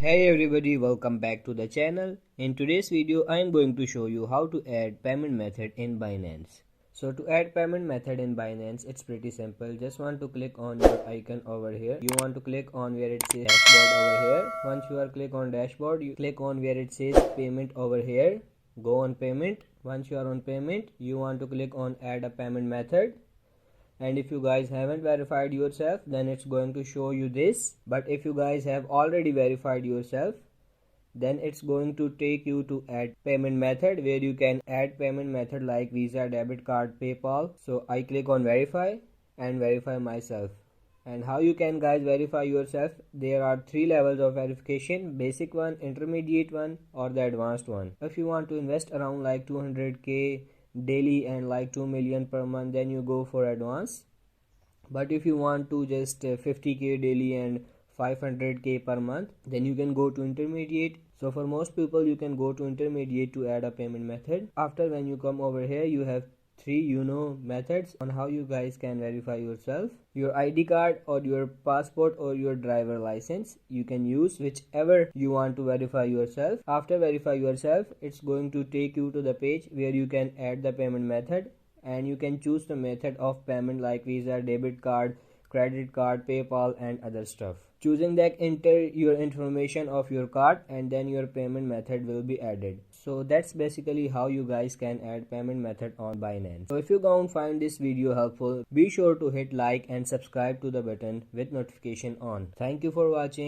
Hey everybody, welcome back to the channel. In today's video I am going to show you how to add payment method in Binance. So to add payment method in Binance, it's pretty simple. Just want to click on your icon over here. You want to click on where it says dashboard over here. Once you are click on dashboard, you click on where it says payment over here. Go on payment. Once you are on payment, you want to click on add a payment method. And if you guys haven't verified yourself, then it's going to show you this. But if you guys have already verified yourself, then it's going to take you to add payment method, where you can add payment method like Visa, debit card, PayPal. So I click on verify and verify myself. And how you can guys verify yourself? There are 3 levels of verification: basic one, intermediate one, or the advanced one. If you want to invest around like 200k daily and like 2 million per month, then you go for advance. But if you want to just 50k daily and 500k per month, then you can go to intermediate. So for most people, you can go to intermediate to add a payment method. After, when you come over here, you have 3 methods on how you guys can verify yourself: your ID card or your passport or your driver license. You can use whichever you want to verify yourself. After verify yourself, it's going to take you to the page where you can add the payment method, and you can choose the method of payment like Visa, debit card, credit card, PayPal, and other stuff. Choosing that, enter your information of your card, and then your payment method will be added. So that's basically how you guys can add payment method on Binance. So if you guys find this video helpful, be sure to hit like and subscribe to the button with notification on. Thank you for watching.